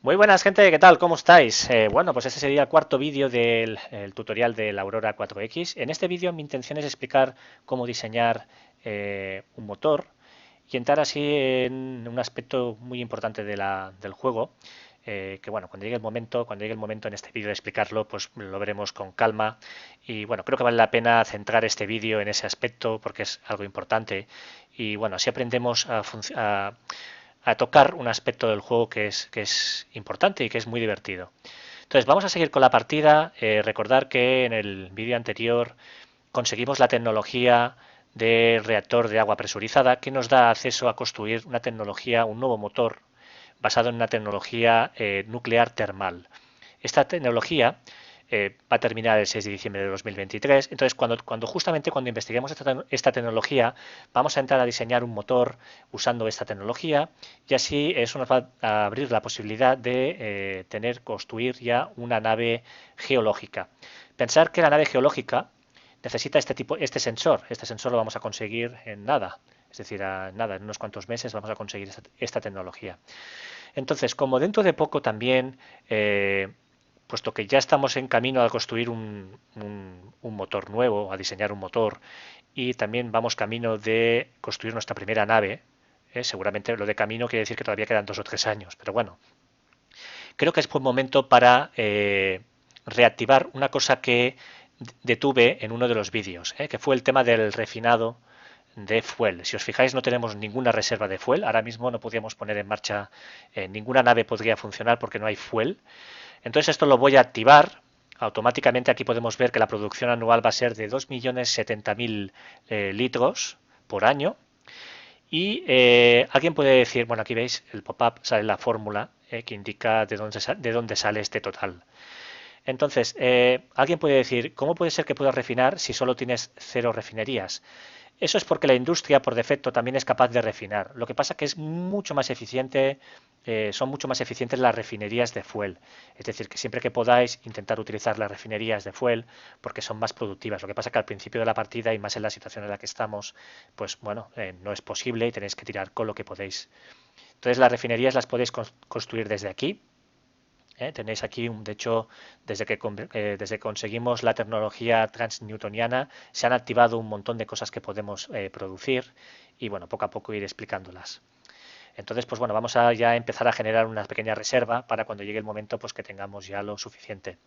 Muy buenas, gente, ¿qué tal? ¿Cómo estáis? Bueno, pues este sería el cuarto vídeo del el tutorial del Aurora 4X. En este vídeo mi intención es explicar cómo diseñar un motor y entrar así en un aspecto muy importante del juego, que bueno, cuando llegue el momento en este vídeo de explicarlo, pues lo veremos con calma y bueno, creo que vale la pena centrar este vídeo en ese aspecto porque es algo importante y bueno, así aprendemos a tocar un aspecto del juego que es importante y que es muy divertido. Entonces, vamos a seguir con la partida. Recordar que en el vídeo anterior conseguimos la tecnología de reactor de agua presurizada que nos da acceso a construir una tecnología, un nuevo motor basado en una tecnología nuclear termal. Esta tecnología va a terminar el 6 de diciembre de 2023. Entonces, justamente cuando investiguemos esta tecnología, vamos a entrar a diseñar un motor usando esta tecnología y así eso nos va a abrir la posibilidad de construir ya una nave geológica. Pensar que la nave geológica necesita este sensor lo vamos a conseguir en nada, es decir, nada, en unos cuantos meses vamos a conseguir esta tecnología. Entonces, como dentro de poco también, puesto que ya estamos en camino a construir un motor nuevo, a diseñar un motor, y también vamos camino de construir nuestra primera nave, seguramente lo de camino quiere decir que todavía quedan 2 o 3 años, pero bueno, creo que es buen momento para reactivar una cosa que detuve en uno de los vídeos, que fue el tema del refinado de fuel. Si os fijáis, no tenemos ninguna reserva de fuel. Ahora mismo no podríamos poner en marcha, ninguna nave podría funcionar porque no hay fuel. Entonces esto lo voy a activar. Automáticamente aquí podemos ver que la producción anual va a ser de 2.070.000 litros por año. Y alguien puede decir, bueno, aquí veis el pop-up, sale la fórmula que indica de dónde sale este total. Entonces, alguien puede decir, ¿cómo puede ser que puedas refinar si solo tienes 0 refinerías? Eso es porque la industria por defecto también es capaz de refinar. Lo que pasa es que es mucho más eficiente, son mucho más eficientes las refinerías de fuel. Es decir, que siempre que podáis intentar utilizar las refinerías de fuel porque son más productivas. Lo que pasa es que al principio de la partida y más en la situación en la que estamos, pues bueno, no es posible y tenéis que tirar con lo que podéis. Entonces las refinerías las podéis construir desde aquí. Tenéis aquí, de hecho, desde que conseguimos la tecnología transnewtoniana, se han activado un montón de cosas que podemos producir y, bueno, poco a poco ir explicándolas. Entonces, pues bueno, vamos a ya empezar a generar una pequeña reserva para cuando llegue el momento, pues que tengamos ya lo suficiente.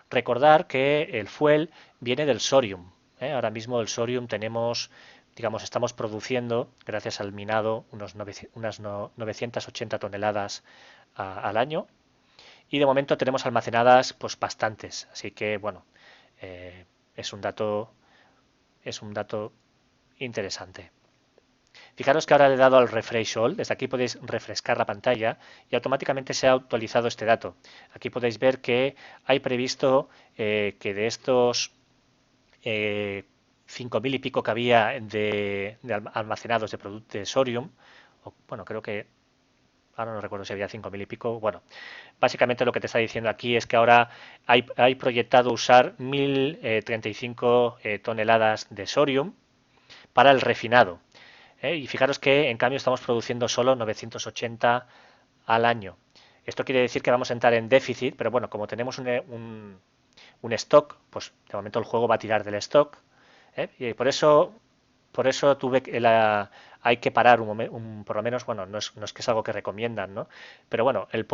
Recordar que el fuel viene del sorium. Ahora mismo el sorium tenemos, digamos, estamos produciendo, gracias al minado, unas 980 toneladas al año y de momento tenemos almacenadas pues bastantes, así que bueno, eh, es un dato es un dato interesante. Fijaros que ahora le he dado al refresh all, desde aquí podéis refrescar la pantalla y automáticamente se ha actualizado este dato. Aquí podéis ver que hay previsto que de estos 5.000 y pico que había de almacenados de producto de Sorium, o, bueno, creo que ahora no recuerdo si había 5.000 y pico, bueno, básicamente lo que te está diciendo aquí es que ahora hay proyectado usar 1.035 toneladas de sorium para el refinado. Y fijaros que en cambio estamos produciendo solo 980 al año. Esto quiere decir que vamos a entrar en déficit, pero bueno, como tenemos un stock, pues de momento el juego va a tirar del stock. Y por eso hay que parar por lo menos, bueno, no es que es algo que recomiendan, ¿no? Pero bueno, el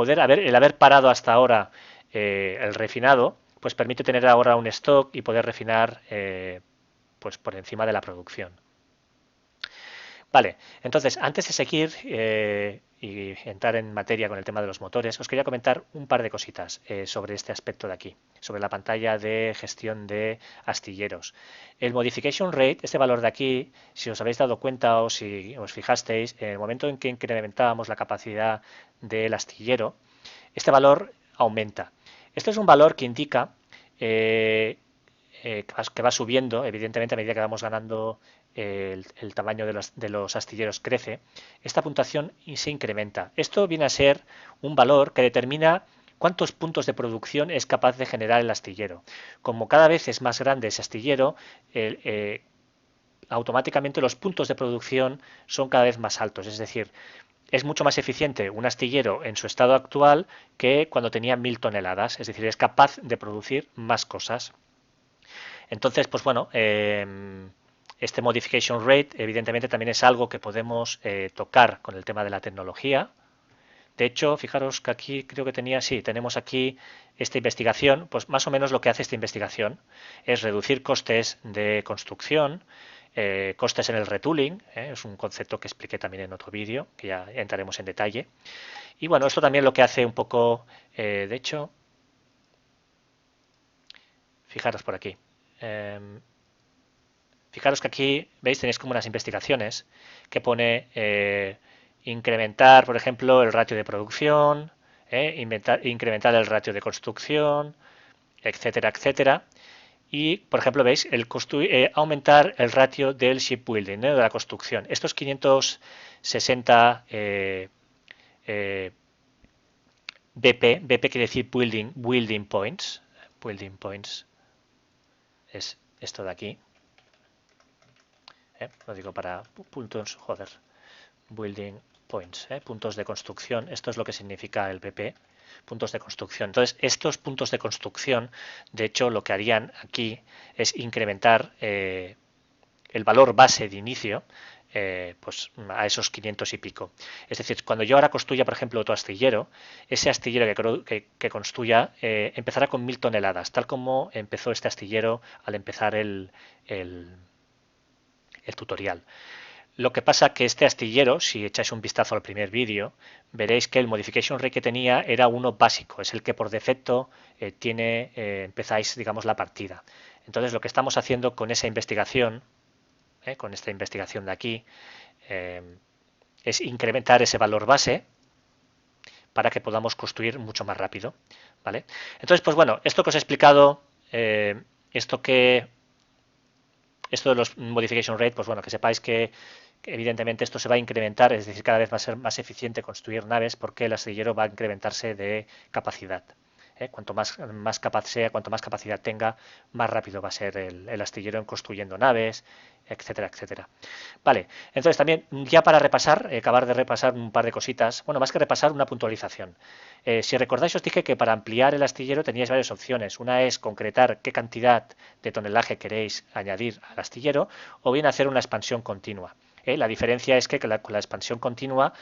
haber parado hasta ahora el refinado, pues permite tener ahora un stock y poder refinar pues por encima de la producción. Vale, entonces, antes de seguir y entrar en materia con el tema de los motores, os quería comentar un par de cositas sobre este aspecto de aquí, sobre la pantalla de gestión de astilleros. El modification rate, este valor de aquí, si os habéis dado cuenta o si os fijasteis, en el momento en que incrementábamos la capacidad del astillero, este valor aumenta. Este es un valor que indica que va subiendo, evidentemente a medida que vamos ganando el tamaño de los astilleros crece, esta puntuación se incrementa. Esto viene a ser un valor que determina cuántos puntos de producción es capaz de generar el astillero. Como cada vez es más grande ese astillero, automáticamente los puntos de producción son cada vez más altos. Es decir, es mucho más eficiente un astillero en su estado actual que cuando tenía 1000 toneladas, es decir, es capaz de producir más cosas. Entonces, pues bueno, este modification rate evidentemente también es algo que podemos tocar con el tema de la tecnología. De hecho, fijaros que aquí creo que tenía, sí, tenemos aquí esta investigación, pues más o menos lo que hace esta investigación es reducir costes de construcción, costes en el retooling, es un concepto que expliqué también en otro vídeo, que ya entraremos en detalle. Y bueno, esto también lo que hace un poco, de hecho, fijaros por aquí. Eh, Fijaros que aquí, veis, tenéis como unas investigaciones que pone incrementar, por ejemplo, el ratio de producción, incrementar el ratio de construcción, etcétera, etcétera. Y, por ejemplo, veis, aumentar el ratio del shipbuilding, de la construcción. Estos 560 BP quiere decir building points es esto de aquí, lo digo para puntos, joder, building points, puntos de construcción. Esto es lo que significa el BP, puntos de construcción. Entonces, estos puntos de construcción, de hecho, lo que harían aquí es incrementar el valor base de inicio pues a esos 500 y pico. Es decir, cuando yo ahora construya, por ejemplo, otro astillero, ese astillero que construya empezará con 1000 toneladas, tal como empezó este astillero al empezar el tutorial. Lo que pasa que este astillero, si echáis un vistazo al primer vídeo, veréis que el modification rate que tenía era uno básico, es el que por defecto empezáis, digamos, la partida. Entonces lo que estamos haciendo con esa investigación, con esta investigación de aquí, eh, es incrementar ese valor base para que podamos construir mucho más rápido, ¿vale? Entonces, pues bueno, esto que os he explicado, esto de los modification rate, pues bueno, que sepáis que evidentemente esto se va a incrementar, es decir, cada vez va a ser más eficiente construir naves porque el astillero va a incrementarse de capacidad. Cuanto más capaz sea, cuanto más capacidad tenga, más rápido va a ser el astillero en construyendo naves, etcétera, etcétera. Vale, entonces también ya para repasar, acabar de repasar un par de cositas, bueno, más que repasar, una puntualización. Si recordáis, os dije que para ampliar el astillero teníais varias opciones. Una es concretar qué cantidad de tonelaje queréis añadir al astillero o bien hacer una expansión continua. La diferencia es que con la expansión continua,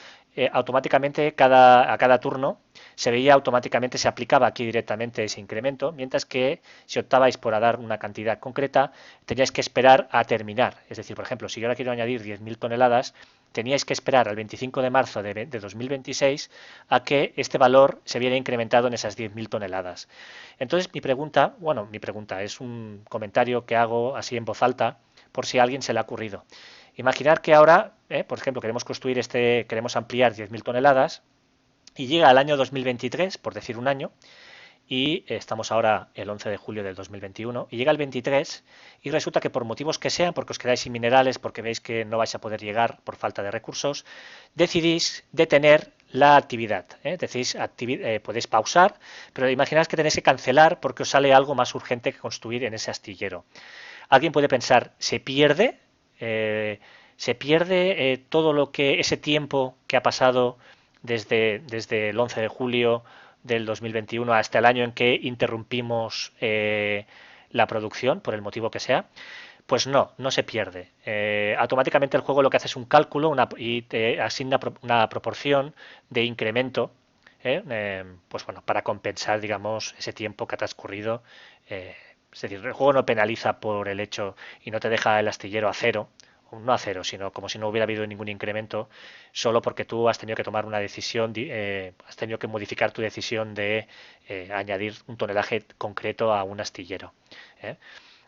automáticamente a cada turno se veía automáticamente, se aplicaba aquí directamente ese incremento, mientras que si optabais por dar una cantidad concreta, teníais que esperar a terminar. Es decir, por ejemplo, si yo ahora quiero añadir 10.000 toneladas, teníais que esperar al 25 de marzo de 2026 a que este valor se viera incrementado en esas 10.000 toneladas. Entonces, mi pregunta es un comentario que hago así en voz alta por si a alguien se le ha ocurrido. Imaginar que ahora, por ejemplo, queremos ampliar 10.000 toneladas y llega el año 2023, por decir un año, y estamos ahora el 11 de julio del 2021, y llega el 23 y resulta que por motivos que sean, porque os quedáis sin minerales, porque veis que no vais a poder llegar por falta de recursos, decidís detener la actividad. Decís, podéis pausar, pero imaginad que tenéis que cancelar porque os sale algo más urgente que construir en ese astillero. Alguien puede pensar, eh, se pierde todo ese tiempo que ha pasado desde el 11 de julio del 2021 hasta el año en que interrumpimos la producción, por el motivo que sea. Pues no, no se pierde. Automáticamente el juego lo que hace es un cálculo y te asigna una proporción de incremento, pues bueno, para compensar, digamos, ese tiempo que ha transcurrido. Es decir, el juego no penaliza por el hecho y no te deja el astillero a cero, no a cero, sino como si no hubiera habido ningún incremento, solo porque tú has tenido que tomar una decisión, has tenido que modificar tu decisión de añadir un tonelaje concreto a un astillero. ¿eh?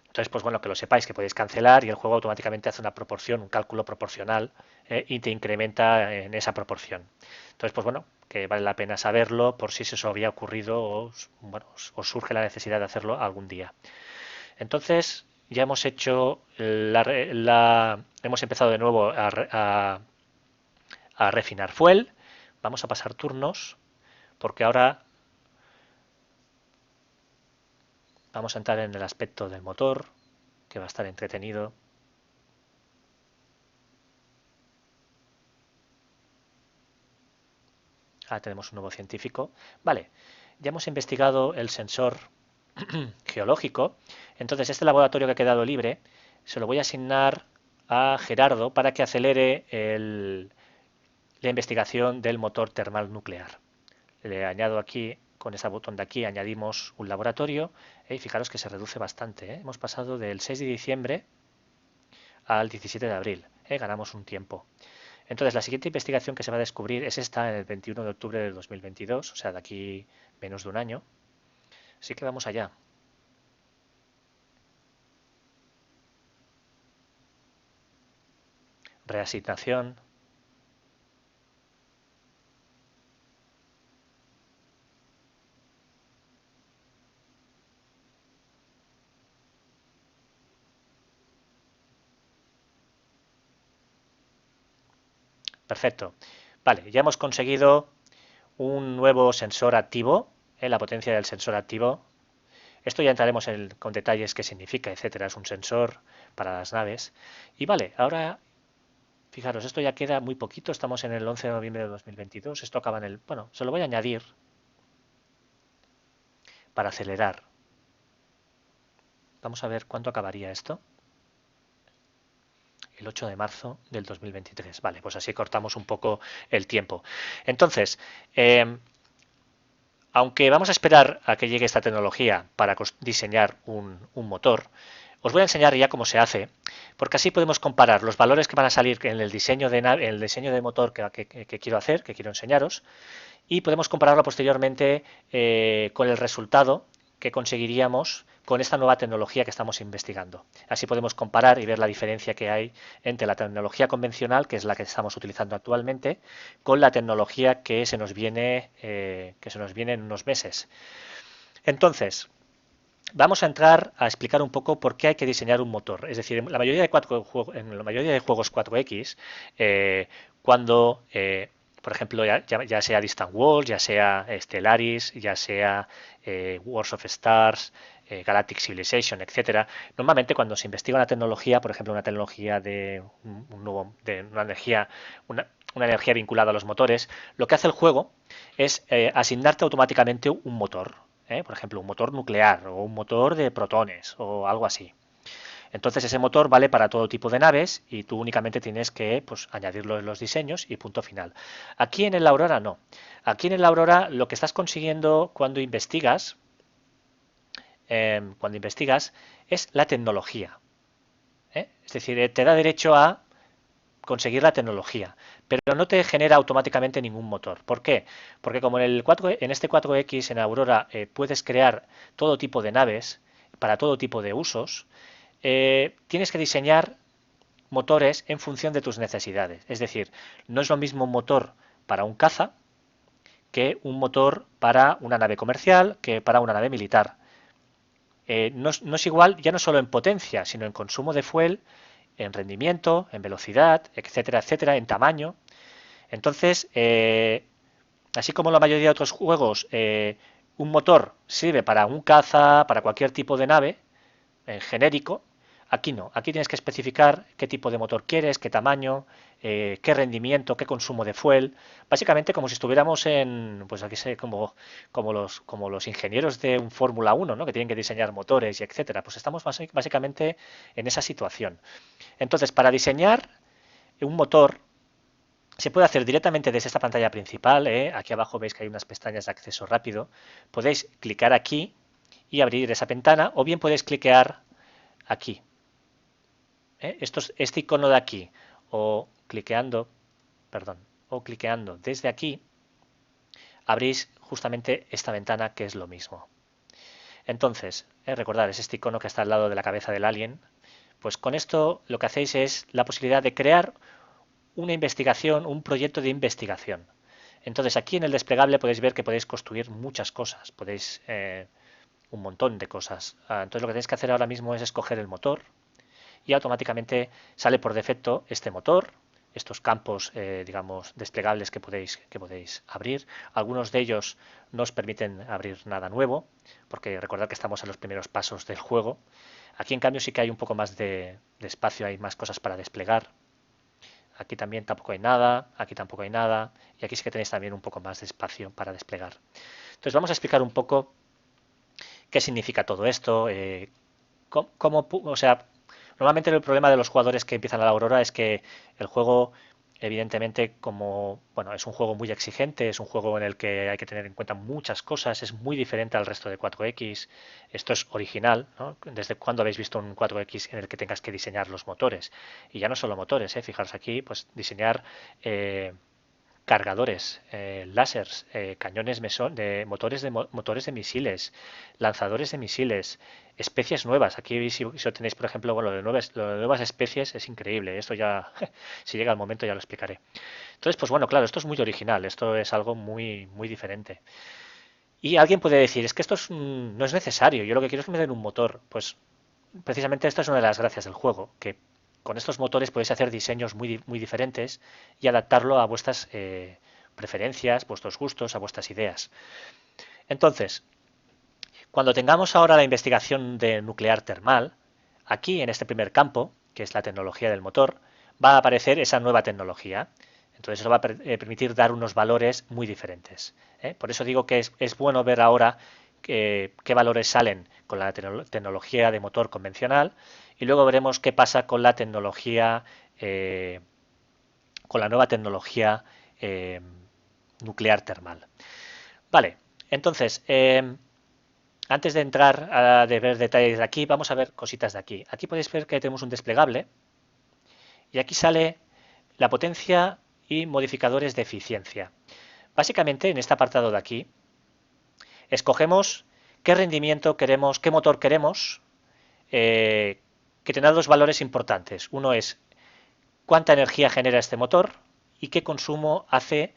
Entonces, pues bueno, que lo sepáis, que podéis cancelar y el juego automáticamente hace una proporción, un cálculo proporcional y te incrementa en esa proporción. Entonces, pues bueno, que vale la pena saberlo por si se os había ocurrido o bueno, os surge la necesidad de hacerlo algún día. Entonces, ya hemos hecho hemos empezado de nuevo a refinar fuel. Vamos a pasar turnos porque ahora vamos a entrar en el aspecto del motor, que va a estar entretenido. tenemos un nuevo científico. Vale, ya hemos investigado el sensor geológico. Entonces, este laboratorio que ha quedado libre, se lo voy a asignar a Gerardo para que acelere la investigación del motor termal nuclear. Le añado aquí, con ese botón de aquí, añadimos un laboratorio y fijaros que se reduce bastante. Hemos pasado del 6 de diciembre al 17 de abril. Ganamos un tiempo. Entonces, la siguiente investigación que se va a descubrir es esta en el 21 de octubre del 2022, o sea, de aquí menos de un año. Así que vamos allá. Reasignación. Perfecto. Vale, ya hemos conseguido un nuevo sensor activo, la potencia del sensor activo. Esto ya entraremos con detalles qué significa, etcétera. Es un sensor para las naves. Y vale, ahora fijaros, esto ya queda muy poquito. Estamos en el 11 de noviembre de 2022. Esto acaba en el... Bueno, se lo voy a añadir para acelerar. Vamos a ver cuánto acabaría esto. El 8 de marzo del 2023. Vale, pues así cortamos un poco el tiempo. Entonces, aunque vamos a esperar a que llegue esta tecnología para diseñar un motor, os voy a enseñar ya cómo se hace, porque así podemos comparar los valores que van a salir en el diseño de motor que quiero hacer, que quiero enseñaros, y podemos compararlo posteriormente con el resultado que conseguiríamos con esta nueva tecnología que estamos investigando. Así podemos comparar y ver la diferencia que hay entre la tecnología convencional, que es la que estamos utilizando actualmente, con la tecnología que se nos viene en unos meses. Entonces, vamos a entrar a explicar un poco por qué hay que diseñar un motor. Es decir, en la mayoría de juegos 4X, cuando por ejemplo, ya sea Distant Worlds, ya sea Stellaris, ya sea Wars of Stars, Galactic Civilization, etcétera. Normalmente cuando se investiga una tecnología, por ejemplo, una tecnología de una energía vinculada a los motores, lo que hace el juego es asignarte automáticamente un motor. Por ejemplo, un motor nuclear o un motor de protones o algo así. Entonces ese motor vale para todo tipo de naves y tú únicamente tienes que pues, añadirlo en los diseños y punto final. Aquí en el Aurora no. Aquí en el Aurora lo que estás consiguiendo cuando investigas es la tecnología. Es decir, te da derecho a conseguir la tecnología, pero no te genera automáticamente ningún motor. ¿Por qué? Porque como en este 4X en Aurora puedes crear todo tipo de naves para todo tipo de usos, tienes que diseñar motores en función de tus necesidades. Es decir, no es lo mismo un motor para un caza que un motor para una nave comercial, que para una nave militar. No es igual ya no solo en potencia, sino en consumo de fuel, en rendimiento, en velocidad, etcétera, etcétera, en tamaño. Entonces, así como la mayoría de otros juegos, un motor sirve para un caza, para cualquier tipo de nave, genérico. Aquí no, aquí tienes que especificar qué tipo de motor quieres, qué tamaño, qué rendimiento, qué consumo de fuel. Básicamente como si estuviéramos pues aquí sé, como los ingenieros de un Fórmula 1, ¿no? Que tienen que diseñar motores y etcétera. Pues estamos básicamente en esa situación. Entonces, para diseñar un motor se puede hacer directamente desde esta pantalla principal. Aquí abajo veis que hay unas pestañas de acceso rápido. Podéis clicar aquí y abrir esa ventana, o bien podéis cliquear aquí. Este icono de aquí, o cliqueando, desde aquí, abrís justamente esta ventana que es lo mismo. Entonces, recordad, es este icono que está al lado de la cabeza del alien. Pues con esto lo que hacéis es la posibilidad de crear una investigación, un proyecto de investigación. Entonces aquí en el desplegable podéis ver que podéis construir muchas cosas, podéis un montón de cosas. Entonces lo que tenéis que hacer ahora mismo es escoger el motor y automáticamente sale por defecto este motor, estos campos, digamos, desplegables que podéis abrir. Algunos de ellos no os permiten abrir nada nuevo, porque recordad que estamos en los primeros pasos del juego. Aquí en cambio sí que hay un poco más de espacio, hay más cosas para desplegar. Aquí también tampoco hay nada, aquí tampoco hay nada, y aquí sí que tenéis también un poco más de espacio para desplegar. Entonces vamos a explicar un poco qué significa todo esto, o sea, normalmente el problema de los jugadores que empiezan a la Aurora es que el juego, evidentemente, como, bueno, es un juego muy exigente, es un juego en el que hay que tener en cuenta muchas cosas, es muy diferente al resto de 4X. Esto es original, ¿no? ¿Desde cuándo habéis visto un 4X en el que tengas que diseñar los motores? Y ya no solo motores, fijaros aquí, pues diseñar cargadores, láseres, cañones mesón, de motores motores de misiles, lanzadores de misiles, especies nuevas. Aquí si lo tenéis, por ejemplo, bueno, lo de nuevas especies es increíble. Esto ya, si llega el momento, ya lo explicaré. Entonces, pues bueno, claro, esto es muy original, esto es algo muy diferente. Y alguien puede decir, es que esto no es necesario, yo lo que quiero es que me den un motor. Pues precisamente esta es una de las gracias del juego, que con estos motores podéis hacer diseños muy diferentes y adaptarlo a vuestras preferencias, vuestros gustos, a vuestras ideas. Entonces, cuando tengamos ahora la investigación de nuclear termal, aquí en este primer campo, que es la tecnología del motor, va a aparecer esa nueva tecnología. Entonces eso va a permitir dar unos valores muy diferentes. Por eso digo que es bueno ver ahora qué valores salen con la tecnología de motor convencional y luego veremos qué pasa con la tecnología, con la nueva tecnología nuclear termal. Vale, entonces, antes de entrar de ver detalles de aquí, vamos a ver cositas de aquí. Aquí podéis ver que tenemos un desplegable y aquí sale la potencia y modificadores de eficiencia. Básicamente, en este apartado de aquí, escogemos qué rendimiento queremos, qué motor queremos, que tendrá dos valores importantes. Uno es cuánta energía genera este motor y qué consumo hace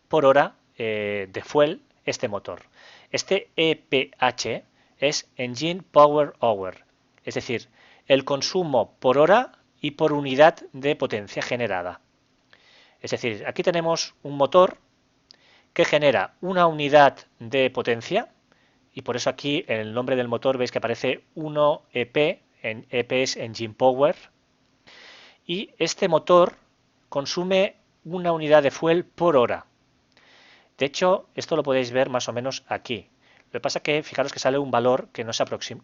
por hora de fuel este motor. Este EPH es Engine Power Hour, es decir, el consumo por hora y por unidad de potencia generada. Es decir, aquí tenemos un motor que genera una unidad de potencia y por eso aquí en el nombre del motor veis que aparece 1EP, en EP es Engine Power, y este motor consume una unidad de fuel por hora. De hecho, esto lo podéis ver más o menos aquí. Lo que pasa es que fijaros que sale un valor que no,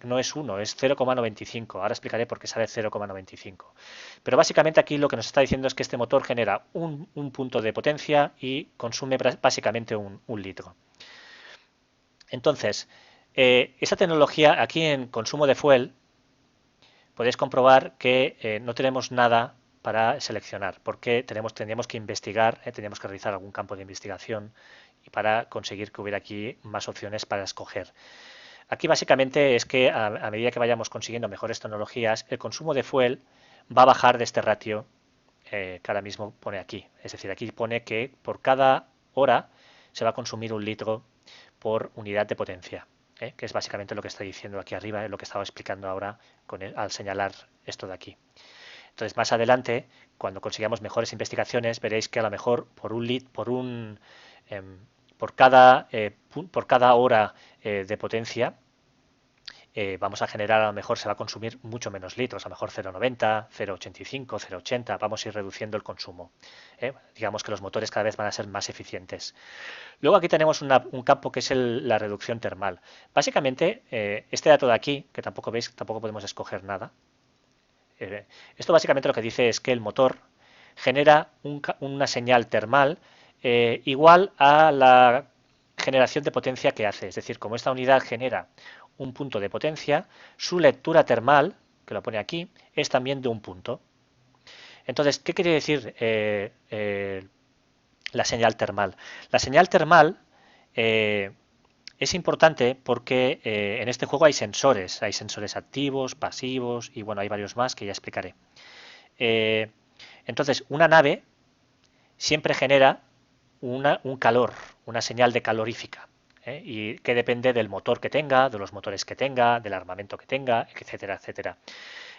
no es 1, es 0,95. Ahora explicaré por qué sale 0,95. Pero básicamente aquí lo que nos está diciendo es que este motor genera un punto de potencia y consume básicamente un litro. Entonces, esa tecnología aquí en consumo de fuel, podéis comprobar que no tenemos nada para seleccionar, porque tendríamos que investigar, tendríamos que realizar algún campo de investigación y para conseguir que hubiera aquí más opciones para escoger. Aquí básicamente es que a medida que vayamos consiguiendo mejores tecnologías, el consumo de fuel va a bajar de este ratio que ahora mismo pone aquí. Es decir, aquí pone que por cada hora se va a consumir un litro por unidad de potencia, que es básicamente lo que está diciendo aquí arriba, lo que estaba explicando ahora al señalar esto de aquí. Entonces, más adelante, cuando consigamos mejores investigaciones, veréis que a lo mejor por cada hora de potencia vamos a generar, a lo mejor se va a consumir mucho menos litros, a lo mejor 0,90, 0,85, 0,80, vamos a ir reduciendo el consumo. Digamos que los motores cada vez van a ser más eficientes. Luego aquí tenemos un campo que es la reducción termal. Básicamente, este dato de aquí, que tampoco veis, tampoco podemos escoger nada, esto básicamente lo que dice es que el motor genera una señal termal igual a la generación de potencia que hace. Es decir, como esta unidad genera un punto de potencia, su lectura termal, que lo pone aquí, es también de un punto. Entonces, ¿qué quiere decir la señal termal? La señal termal es importante porque en este juego hay sensores activos, pasivos y bueno, hay varios más que ya explicaré. Entonces, una nave siempre genera un calor, una señal de calorífica, y que depende del motor que tenga, de los motores que tenga, del armamento que tenga, etcétera, etcétera.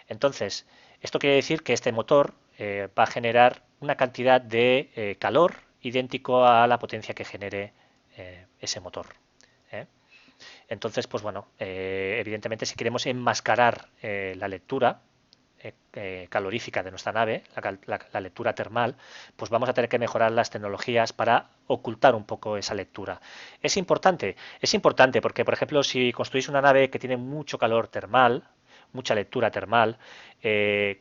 Entonces, esto quiere decir que este motor va a generar una cantidad de calor idéntico a la potencia que genere ese motor. ¿eh? Entonces, pues bueno, evidentemente si queremos enmascarar la lectura, calorífica de nuestra nave, la lectura termal, pues vamos a tener que mejorar las tecnologías para ocultar un poco esa lectura. Es importante porque, por ejemplo, si construís una nave que tiene mucho calor termal, mucha lectura termal,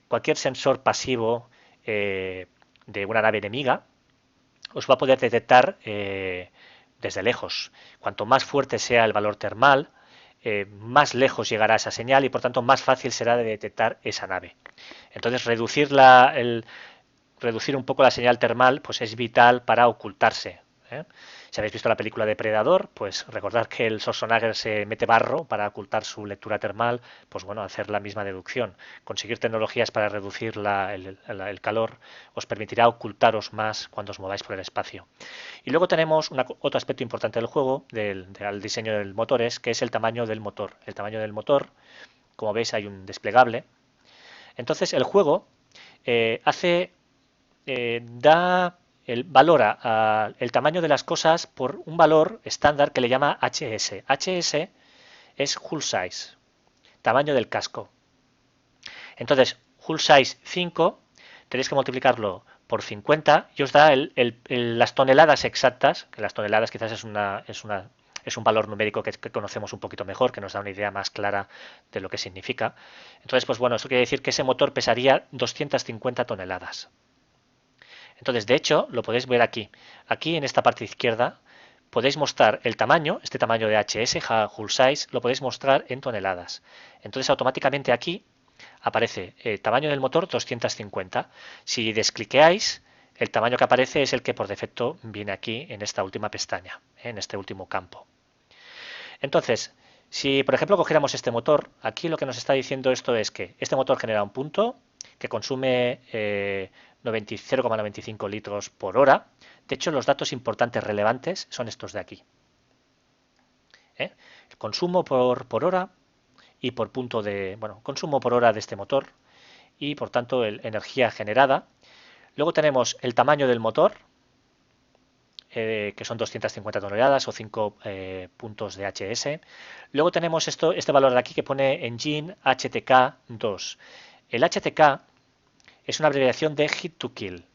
cualquier sensor pasivo de una nave enemiga os va a poder detectar desde lejos. Cuanto más fuerte sea el valor termal, más lejos llegará esa señal y por tanto más fácil será de detectar esa nave. Entonces reducir un poco la señal termal pues es vital para ocultarse. Si habéis visto la película Depredador, pues recordad que el Schwarzenegger se mete barro para ocultar su lectura termal, pues bueno, hacer la misma deducción. Conseguir tecnologías para reducir el calor os permitirá ocultaros más cuando os mováis por el espacio. Y luego tenemos otro aspecto importante del juego, del diseño del motores, que es el tamaño del motor. El tamaño del motor, como veis, hay un desplegable. Entonces el juego valora el tamaño de las cosas por un valor estándar que le llama HS. HS es hull size, tamaño del casco. Entonces, hull size 5 tenéis que multiplicarlo por 50 y os da las toneladas exactas, que las toneladas quizás es un valor numérico que conocemos un poquito mejor, que nos da una idea más clara de lo que significa. Entonces, pues bueno, esto quiere decir que ese motor pesaría 250 toneladas. Entonces, de hecho, lo podéis ver aquí. Aquí en esta parte izquierda podéis mostrar el tamaño, este tamaño de HS, hull size, lo podéis mostrar en toneladas. Entonces, automáticamente aquí aparece el tamaño del motor 250. Si descliqueáis, el tamaño que aparece es el que por defecto viene aquí en esta última pestaña, en este último campo. Entonces, si por ejemplo cogiéramos este motor, aquí lo que nos está diciendo esto es que este motor genera un punto que consume 0,95 litros por hora. De hecho, los datos importantes relevantes son estos de aquí. El consumo por hora y por punto de, bueno, consumo por hora de este motor y por tanto energía generada. Luego tenemos el tamaño del motor, que son 250 toneladas o 5 puntos de HS. Luego tenemos este valor de aquí que pone Engine HTK2. El HTK es una abreviación de Hit to Kill.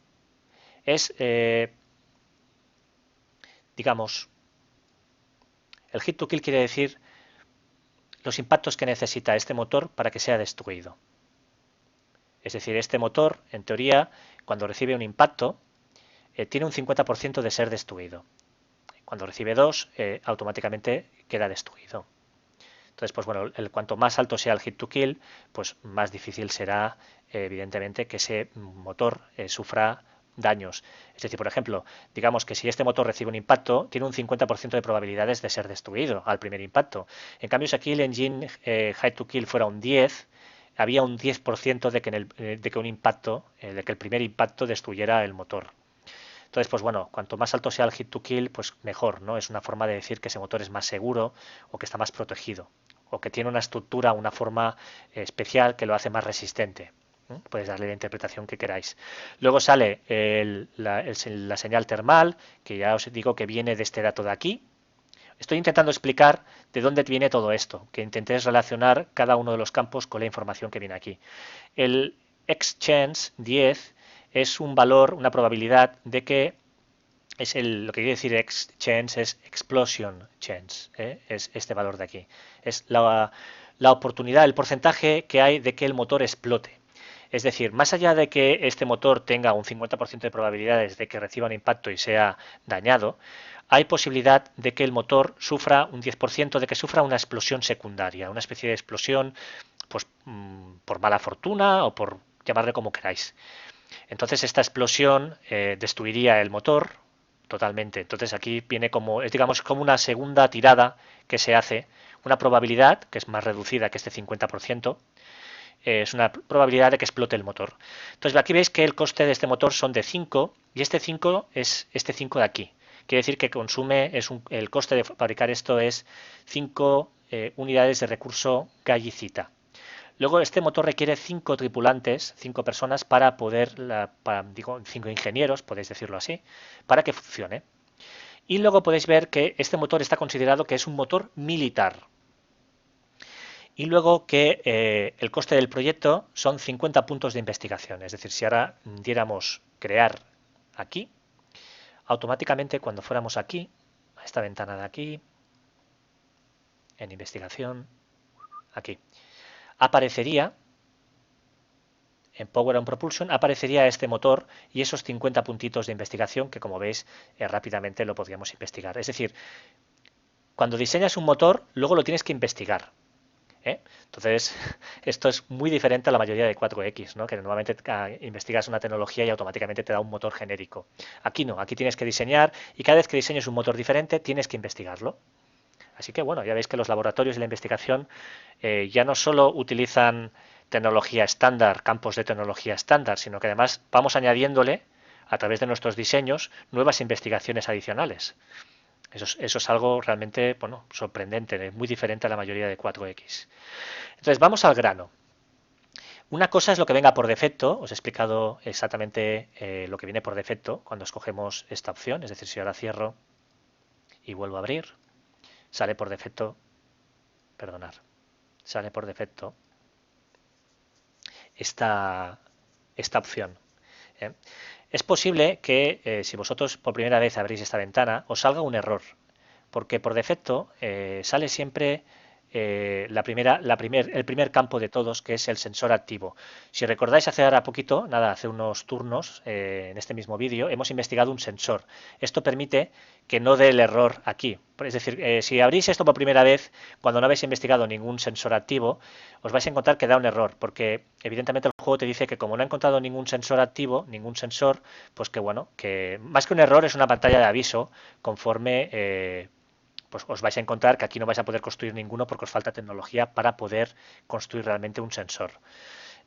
Es, digamos, el Hit to Kill quiere decir los impactos que necesita este motor para que sea destruido. Es decir, este motor, en teoría, cuando recibe un impacto, tiene un 50% de ser destruido. Cuando recibe 2, automáticamente queda destruido. Entonces, pues bueno, cuanto más alto sea el hit to kill, pues más difícil será, evidentemente, que ese motor sufra daños. Es decir, por ejemplo, digamos que si este motor recibe un impacto, tiene un 50% de probabilidades de ser destruido al primer impacto. En cambio, si aquí el engine hit to kill fuera un 10, había un 10% de que un impacto, de que el primer impacto destruyera el motor. Entonces, pues bueno, cuanto más alto sea el hit to kill, pues mejor, ¿no? Es una forma de decir que ese motor es más seguro o que está más protegido o que tiene una estructura, una forma especial que lo hace más resistente. Podéis darle la interpretación que queráis. Luego sale la señal termal, que ya os digo que viene de este dato de aquí. Estoy intentando explicar de dónde viene todo esto, que intentéis relacionar cada uno de los campos con la información que viene aquí. El X-Chance 10 es un valor, una probabilidad de que lo que quiere decir X-Chance es Explosion Chance, es este valor de aquí. Es la oportunidad, el porcentaje que hay de que el motor explote. Es decir, más allá de que este motor tenga un 50% de probabilidades de que reciba un impacto y sea dañado, hay posibilidad de que el motor sufra un 10% de que sufra una explosión secundaria, una especie de explosión pues por mala fortuna o por llamarle como queráis. Entonces esta explosión destruiría el motor totalmente. Entonces aquí viene como, es digamos como una segunda tirada que se hace, una probabilidad que es más reducida que este 50%, es una probabilidad de que explote el motor. Entonces aquí veis que el coste de este motor son de 5 y este 5 es este 5 de aquí. Quiere decir que consume, el coste de fabricar esto es 5 unidades de recurso gallicita. Luego este motor requiere 5 tripulantes, 5 personas para poder, digo 5 ingenieros, podéis decirlo así, para que funcione. Y luego podéis ver que este motor está considerado que es un motor militar. Y luego que el coste del proyecto son 50 puntos de investigación. Es decir, si ahora diéramos crear aquí, automáticamente cuando fuéramos aquí, a esta ventana de aquí, en investigación, aquí, aparecería, en Power on Propulsion, aparecería este motor y esos 50 puntitos de investigación que, como veis, rápidamente lo podríamos investigar. Es decir, cuando diseñas un motor, luego lo tienes que investigar. Entonces, esto es muy diferente a la mayoría de 4X, ¿no? Que normalmente investigas una tecnología y automáticamente te da un motor genérico. Aquí no, aquí tienes que diseñar y cada vez que diseñes un motor diferente tienes que investigarlo. Así que bueno, ya veis que los laboratorios de la investigación ya no solo utilizan tecnología estándar, campos de tecnología estándar, sino que además vamos añadiéndole, a través de nuestros diseños, nuevas investigaciones adicionales. Eso es algo realmente, bueno, sorprendente, muy diferente a la mayoría de 4X. Entonces, vamos al grano. Una cosa es lo que venga por defecto, os he explicado exactamente lo que viene por defecto cuando escogemos esta opción, es decir, si ahora cierro y vuelvo a abrir, sale por defecto, perdonar, sale por defecto esta opción. ¿eh? Es posible que si vosotros por primera vez abrís esta ventana os salga un error, porque por defecto sale siempre el primer campo de todos, que es el sensor activo. Si recordáis hace ahora poquito, hace unos turnos en este mismo vídeo, hemos investigado un sensor. Esto permite que no dé el error aquí. Es decir, si abrís esto por primera vez, cuando no habéis investigado ningún sensor activo, os vais a encontrar que da un error, porque evidentemente el juego te dice que como no ha encontrado ningún sensor activo, ningún sensor, pues que bueno, que más que un error es una pantalla de aviso conforme pues os vais a encontrar que aquí no vais a poder construir ninguno porque os falta tecnología para poder construir realmente un sensor.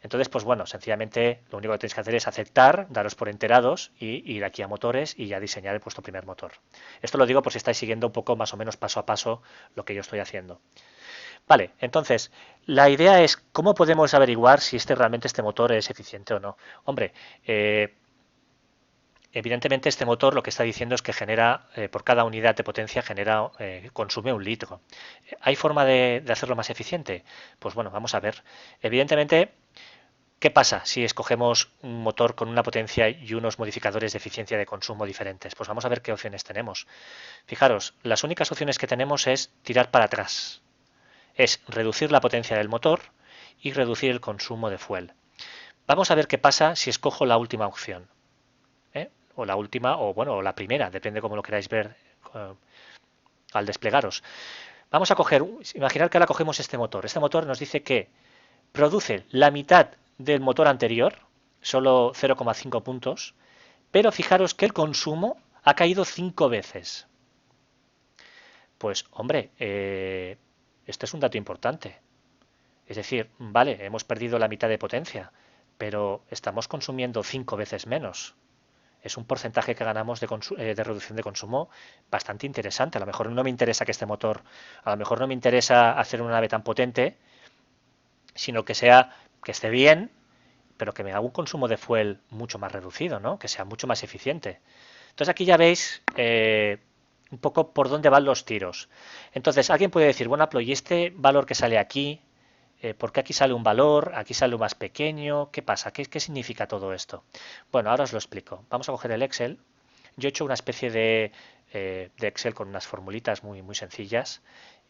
Entonces, pues bueno, sencillamente lo único que tenéis que hacer es aceptar, daros por enterados y ir aquí a motores y ya diseñar vuestro primer motor. Esto lo digo por si estáis siguiendo un poco más o menos paso a paso lo que yo estoy haciendo. Vale, entonces, la idea es cómo podemos averiguar si realmente este motor es eficiente o no. Hombre, evidentemente este motor lo que está diciendo es que genera, por cada unidad de potencia, consume 1 litro. ¿Hay forma de hacerlo más eficiente? Pues bueno, vamos a ver. Evidentemente, ¿qué pasa si escogemos un motor con una potencia y unos modificadores de eficiencia de consumo diferentes? Pues vamos a ver qué opciones tenemos. Fijaros, las únicas opciones que tenemos es tirar para atrás. Es reducir la potencia del motor y reducir el consumo de fuel. Vamos a ver qué pasa si escojo la última opción. O la última, o bueno, o la primera, depende cómo lo queráis ver al desplegaros. Vamos a coger, imaginar que ahora cogemos este motor. Este motor nos dice que produce la mitad del motor anterior, solo 0,5 puntos, pero fijaros que el consumo ha caído 5 veces. Pues hombre, este es un dato importante. Es decir, vale, hemos perdido la mitad de potencia, pero estamos consumiendo 5 veces menos. Es un porcentaje que ganamos de reducción de consumo bastante interesante. A lo mejor no me interesa que este motor, a lo mejor no me interesa hacer una nave tan potente, sino que esté bien, pero que me haga un consumo de fuel mucho más reducido, ¿no? Que sea mucho más eficiente. Entonces aquí ya veis un poco por dónde van los tiros. Entonces alguien puede decir, bueno, ¿y este valor que sale aquí? ¿Por qué aquí sale un valor? Aquí sale un más pequeño. ¿Qué pasa? ¿Qué significa todo esto? Bueno, ahora os lo explico. Vamos a coger el Excel. Yo he hecho una especie de Excel con unas formulitas muy, muy sencillas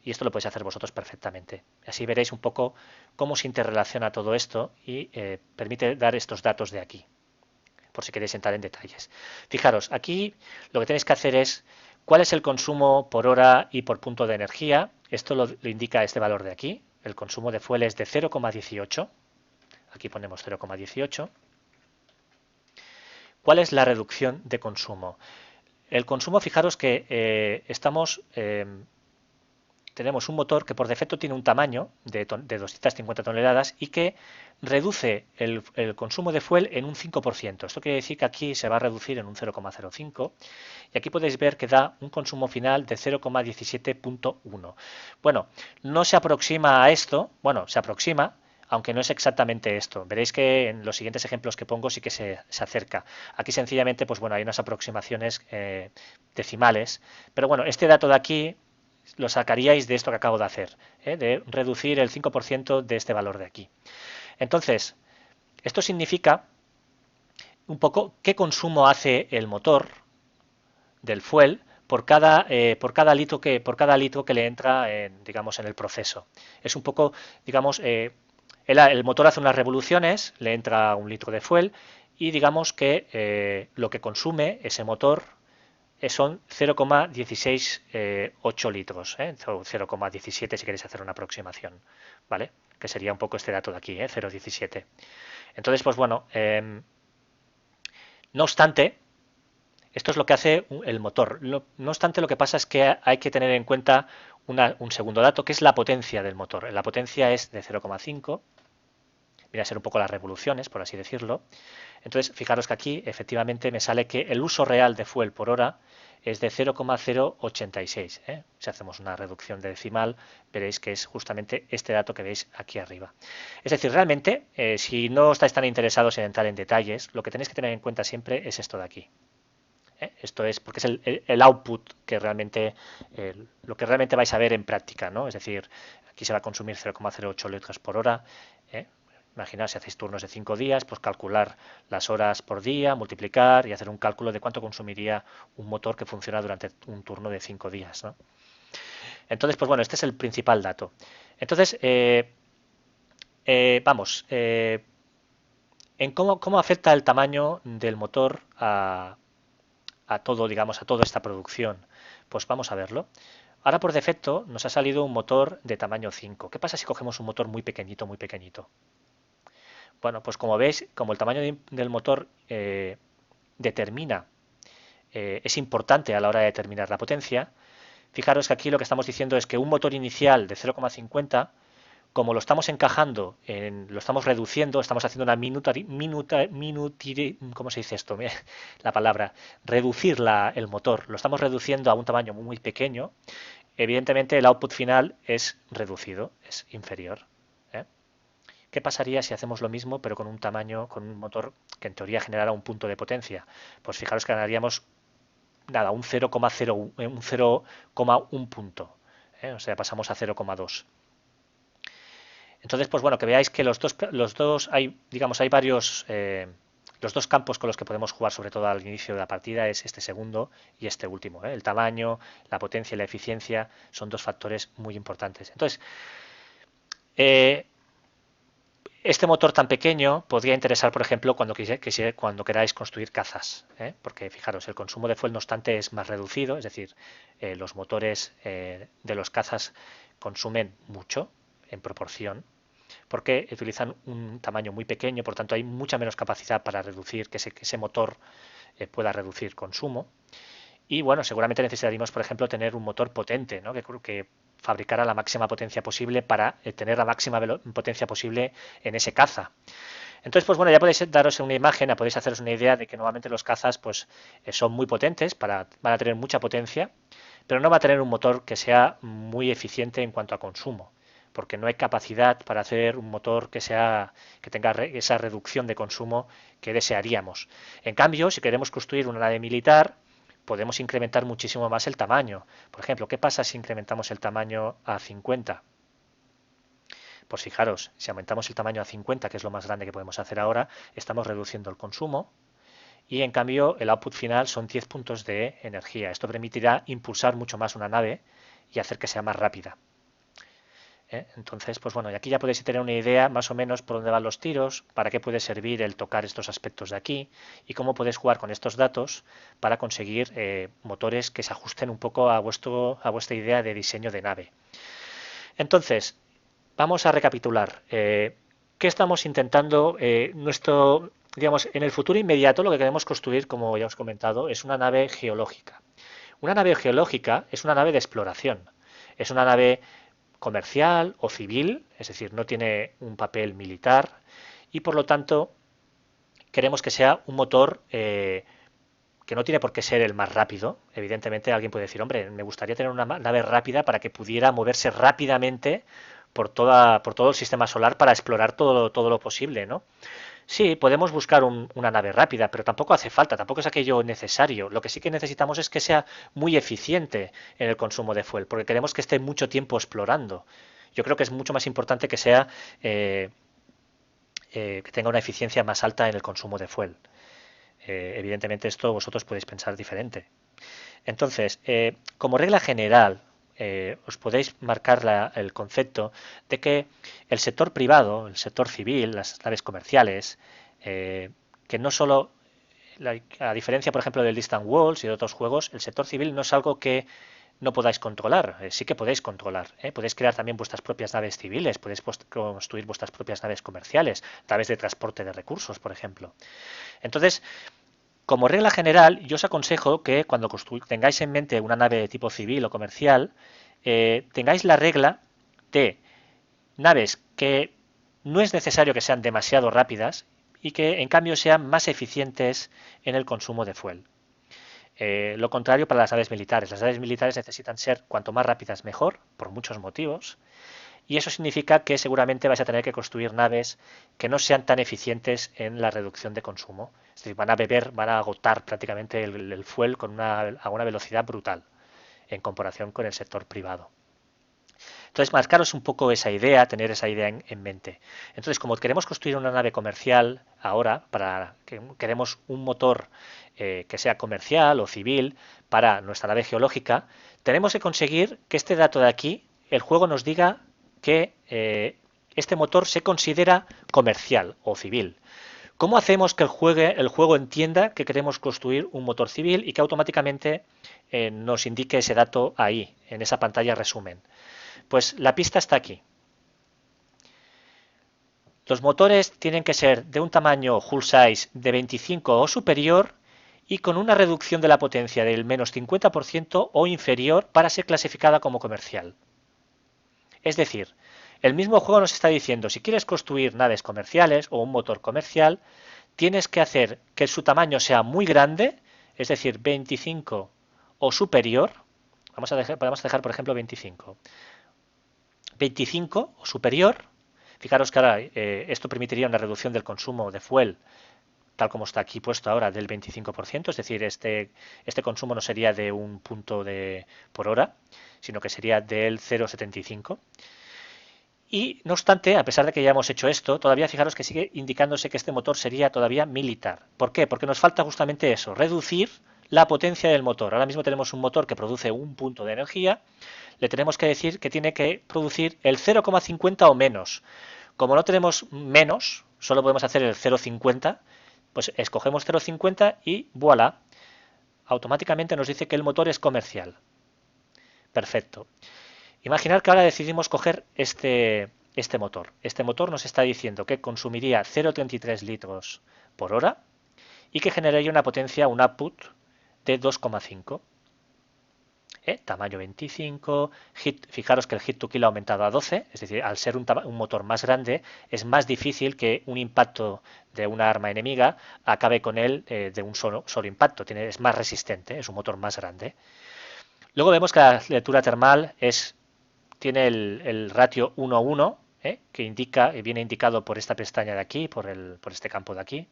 y esto lo podéis hacer vosotros perfectamente. Así veréis un poco cómo se interrelaciona todo esto y permite dar estos datos de aquí, por si queréis entrar en detalles. Fijaros, aquí lo que tenéis que hacer es cuál es el consumo por hora y por punto de energía. Esto lo indica este valor de aquí. El consumo de fuel es de 0,18. Aquí ponemos 0,18. ¿Cuál es la reducción de consumo? El consumo, fijaros que tenemos un motor que por defecto tiene un tamaño de 250 toneladas y que reduce el consumo de fuel en un 5%. Esto quiere decir que aquí se va a reducir en un 0,05 y aquí podéis ver que da un consumo final de 0,17.1. Bueno, no se aproxima a esto, bueno, se aproxima, aunque no es exactamente esto. Veréis que en los siguientes ejemplos que pongo sí que se acerca. Aquí sencillamente, pues bueno, hay unas aproximaciones decimales, pero bueno, este dato de aquí lo sacaríais de esto que acabo de hacer, de reducir el 5% de este valor de aquí. Entonces, esto significa un poco qué consumo hace el motor del fuel por cada litro que le entra digamos, en el proceso. Es un poco, digamos, el motor hace unas revoluciones, le entra un litro de fuel y digamos que lo que consume ese motor son 0,168 litros, o 0,17 si queréis hacer una aproximación, ¿vale? Que sería un poco este dato de aquí, 0,17. Entonces, pues bueno, no obstante, esto es lo que hace el motor. No obstante, lo que pasa es que hay que tener en cuenta un segundo dato, que es la potencia del motor. La potencia es de 0,5, viene a ser un poco las revoluciones, por así decirlo. Entonces, fijaros que aquí efectivamente me sale que el uso real de fuel por hora es de 0,086. Si hacemos una reducción de decimal, veréis que es justamente este dato que veis aquí arriba. Es decir, realmente, si no estáis tan interesados en entrar en detalles, lo que tenéis que tener en cuenta siempre es esto de aquí. Esto es porque es el output que realmente, lo que realmente vais a ver en práctica, ¿no? Es decir, aquí se va a consumir 0,08 litros por hora. Imaginaos si hacéis turnos de 5 días, pues calcular las horas por día, multiplicar y hacer un cálculo de cuánto consumiría un motor que funciona durante un turno de 5 días, ¿no? Entonces, pues bueno, este es el principal dato. Entonces, vamos, en cómo afecta el tamaño del motor a todo, digamos, a toda esta producción. Pues vamos a verlo. Ahora por defecto nos ha salido un motor de tamaño 5. ¿Qué pasa si cogemos un motor muy pequeñito, muy pequeñito? Bueno, pues como veis, como el tamaño del motor determina, es importante a la hora de determinar la potencia, fijaros que aquí lo que estamos diciendo es que un motor inicial de 0,50, como lo estamos encajando, lo estamos reduciendo, estamos haciendo una ¿cómo se dice esto? La palabra, reducir el motor, lo estamos reduciendo a un tamaño muy pequeño, evidentemente el output final es reducido, es inferior. ¿Qué pasaría si hacemos lo mismo pero con un tamaño, con un motor que en teoría generara un punto de potencia? Pues fijaros que ganaríamos nada, un 0,1 punto, o sea, pasamos a 0,2. Entonces, pues bueno, que veáis que los dos hay, digamos, hay varios, los dos campos con los que podemos jugar, sobre todo al inicio de la partida, es este segundo y este último. El tamaño, la potencia y la eficiencia son dos factores muy importantes. Entonces, este motor tan pequeño podría interesar, por ejemplo, cuando queráis construir cazas, porque fijaros, el consumo de fuel, no obstante, es más reducido, es decir, los motores de los cazas consumen mucho en proporción, porque utilizan un tamaño muy pequeño, por tanto hay mucha menos capacidad para reducir, que ese motor pueda reducir consumo. Y bueno, seguramente necesitaríamos, por ejemplo, tener un motor potente, ¿no? que fabricara la máxima potencia posible para tener la máxima potencia posible en ese caza. Entonces, pues bueno, ya podéis daros una imagen, ya podéis haceros una idea de que normalmente los cazas pues, son muy potentes, van a tener mucha potencia, pero no va a tener un motor que sea muy eficiente en cuanto a consumo, porque no hay capacidad para hacer un motor que tenga esa reducción de consumo que desearíamos. En cambio, si queremos construir una nave militar, podemos incrementar muchísimo más el tamaño. Por ejemplo, ¿qué pasa si incrementamos el tamaño a 50? Pues fijaros, si aumentamos el tamaño a 50, que es lo más grande que podemos hacer ahora, estamos reduciendo el consumo y en cambio el output final son 10 puntos de energía. Esto permitirá impulsar mucho más una nave y hacer que sea más rápida. Entonces, pues bueno, y aquí ya podéis tener una idea más o menos por dónde van los tiros, para qué puede servir el tocar estos aspectos de aquí y cómo podéis jugar con estos datos para conseguir motores que se ajusten un poco a vuestra idea de diseño de nave. Entonces, vamos a recapitular. ¿Qué estamos intentando? Digamos, en el futuro inmediato lo que queremos construir, como ya os he comentado, es una nave geológica. Una nave geológica es una nave de exploración. Es una nave comercial o civil, es decir, no tiene un papel militar y por lo tanto queremos que sea un motor que no tiene por qué ser el más rápido. Evidentemente alguien puede decir, hombre, me gustaría tener una nave rápida para que pudiera moverse rápidamente por todo el sistema solar para explorar todo lo posible, ¿no? Sí, podemos buscar una nave rápida, pero tampoco hace falta, tampoco es aquello necesario. Lo que sí que necesitamos es que sea muy eficiente en el consumo de fuel, porque queremos que esté mucho tiempo explorando. Yo creo que es mucho más importante que sea eh, que tenga una eficiencia más alta en el consumo de fuel. Evidentemente esto vosotros podéis pensar diferente. Entonces, como regla general, os podéis marcar el concepto de que el sector privado, el sector civil, las naves comerciales, que no solo, a diferencia, por ejemplo, del Distant Worlds y de otros juegos, el sector civil no es algo que no podáis controlar, sí que podéis controlar, podéis crear también vuestras propias naves civiles, podéis construir vuestras propias naves comerciales, a través de transporte de recursos, por ejemplo. Entonces, como regla general, yo os aconsejo que cuando tengáis en mente una nave de tipo civil o comercial, tengáis la regla de naves que no es necesario que sean demasiado rápidas y que en cambio sean más eficientes en el consumo de fuel. Lo contrario para las naves militares. Las naves militares necesitan ser cuanto más rápidas mejor, por muchos motivos, y eso significa que seguramente vais a tener que construir naves que no sean tan eficientes en la reducción de consumo. Es decir, van a agotar prácticamente el fuel a una velocidad brutal en comparación con el sector privado. Entonces, marcaros un poco esa idea, tener esa idea en mente. Entonces, como queremos construir una nave comercial ahora, queremos un motor que sea comercial o civil para nuestra nave geológica, tenemos que conseguir que este dato de aquí, el juego nos diga que este motor se considera comercial o civil. ¿Cómo hacemos que el juego entienda que queremos construir un motor civil y que automáticamente nos indique ese dato ahí, en esa pantalla resumen? Pues la pista está aquí. Los motores tienen que ser de un tamaño hull size de 25 o superior y con una reducción de la potencia del menos 50% o inferior para ser clasificada como comercial. Es decir, el mismo juego nos está diciendo, si quieres construir naves comerciales o un motor comercial, tienes que hacer que su tamaño sea muy grande, es decir, 25 o superior. Podemos dejar, por ejemplo, 25. 25 o superior. Fijaros que ahora esto permitiría una reducción del consumo de fuel, tal como está aquí puesto ahora, del 25%, es decir, este consumo no sería de un punto por hora, sino que sería del 0,75. Y no obstante, a pesar de que ya hemos hecho esto, todavía fijaros que sigue indicándose que este motor sería todavía militar. ¿Por qué? Porque nos falta justamente eso, reducir la potencia del motor. Ahora mismo tenemos un motor que produce un punto de energía, le tenemos que decir que tiene que producir el 0,50 o menos. Como no tenemos menos, solo podemos hacer el 0,50, pues escogemos 0,50 y voilà, automáticamente nos dice que el motor es comercial. Perfecto. Imaginar que ahora decidimos coger este motor. Este motor nos está diciendo que consumiría 0,33 litros por hora y que generaría una potencia, un output de 2,5. Tamaño 25, fijaros que el hit to kill ha aumentado a 12, es decir, al ser un motor más grande es más difícil que un impacto de una arma enemiga acabe con él de un solo impacto, es más resistente, es un motor más grande. Luego vemos que la lectura termal tiene el ratio 1:1, que viene indicado por esta pestaña de aquí, por este campo de aquí.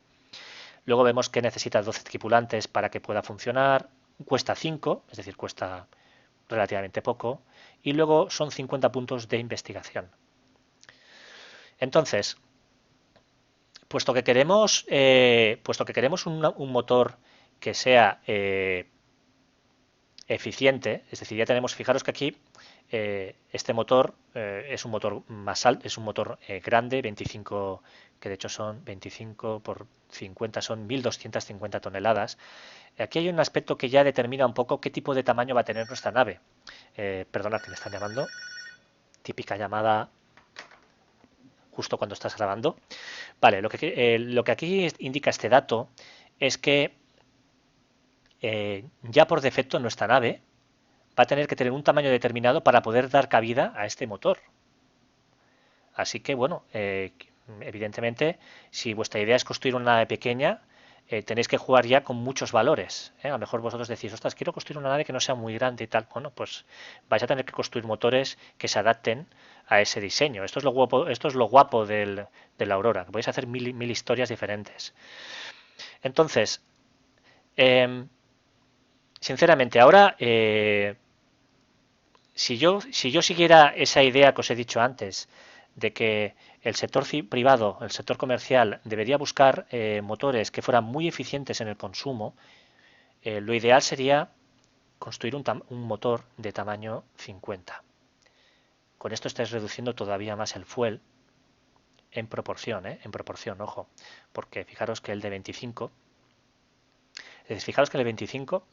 Luego vemos que necesita 12 tripulantes para que pueda funcionar, cuesta 5, es decir, cuesta relativamente poco, y luego son 50 puntos de investigación. Entonces, puesto que queremos un motor que sea eficiente, es decir, ya tenemos, fijaros que aquí este motor es un motor más alto, es un motor grande, 25, que de hecho son 25 por 50, son 1250 toneladas. Aquí hay un aspecto que ya determina un poco qué tipo de tamaño va a tener nuestra nave. Perdonad que me están llamando. Típica llamada justo cuando estás grabando. Vale, lo que aquí indica este dato es que ya por defecto nuestra nave va a tener que tener un tamaño determinado para poder dar cabida a este motor. Así que, bueno, evidentemente, si vuestra idea es construir una nave pequeña, tenéis que jugar ya con muchos valores. A lo mejor vosotros decís, ostras, quiero construir una nave que no sea muy grande y tal. Bueno, pues vais a tener que construir motores que se adapten a ese diseño. Esto es lo guapo de la Aurora, que podéis hacer mil historias diferentes. Entonces, eh, sinceramente, ahora, si yo siguiera esa idea que os he dicho antes, de que el sector privado, el sector comercial, debería buscar motores que fueran muy eficientes en el consumo, lo ideal sería construir un motor de tamaño 50. Con esto estáis reduciendo todavía más el fuel en proporción, ojo, porque fijaros que el de 25, es decir, fijaros que el de 25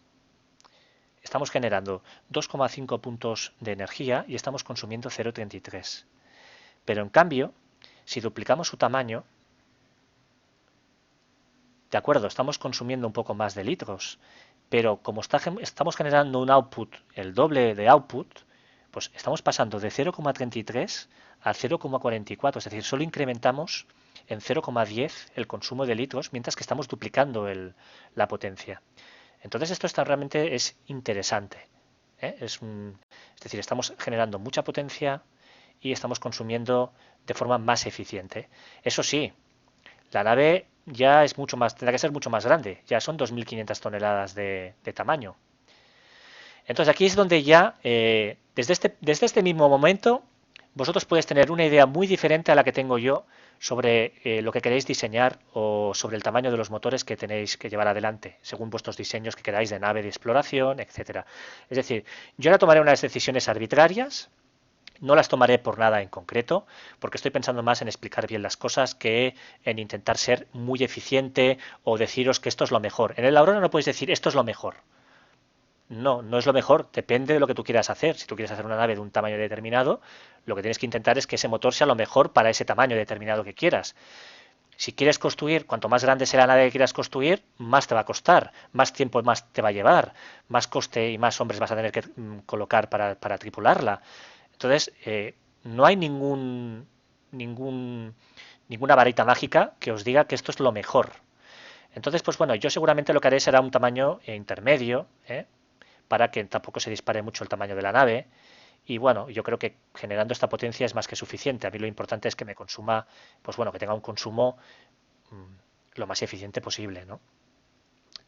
estamos generando 2,5 puntos de energía y estamos consumiendo 0,33. Pero en cambio, si duplicamos su tamaño, de acuerdo, estamos consumiendo un poco más de litros, pero como estamos generando un output, el doble de output, pues estamos pasando de 0,33 a 0,44, es decir, solo incrementamos en 0,10 el consumo de litros, mientras que estamos duplicando la potencia. Entonces esto realmente es interesante. Es decir, estamos generando mucha potencia y estamos consumiendo de forma más eficiente. Eso sí, la nave ya es mucho más, tendrá que ser mucho más grande, ya son 2.500 toneladas de tamaño. Entonces aquí es donde ya, desde este mismo momento, vosotros podéis tener una idea muy diferente a la que tengo yo sobre lo que queréis diseñar o sobre el tamaño de los motores que tenéis que llevar adelante, según vuestros diseños que queráis de nave de exploración, etcétera. Es decir, yo ahora tomaré unas decisiones arbitrarias. No las tomaré por nada en concreto, porque estoy pensando más en explicar bien las cosas que en intentar ser muy eficiente o deciros que esto es lo mejor. En el Aurora no podéis decir esto es lo mejor. No, no es lo mejor, depende de lo que tú quieras hacer. Si tú quieres hacer una nave de un tamaño determinado, lo que tienes que intentar es que ese motor sea lo mejor para ese tamaño determinado que quieras. Si quieres construir, cuanto más grande sea la nave que quieras construir, más te va a costar, más tiempo más te va a llevar, más coste y más hombres vas a tener que colocar para tripularla. Entonces, no hay ninguna varita mágica que os diga que esto es lo mejor. Entonces, pues bueno, yo seguramente lo que haré será un tamaño intermedio, para que tampoco se dispare mucho el tamaño de la nave. Y bueno, yo creo que generando esta potencia es más que suficiente. A mí lo importante es que me consuma, pues bueno, que tenga un consumo lo más eficiente posible, ¿no?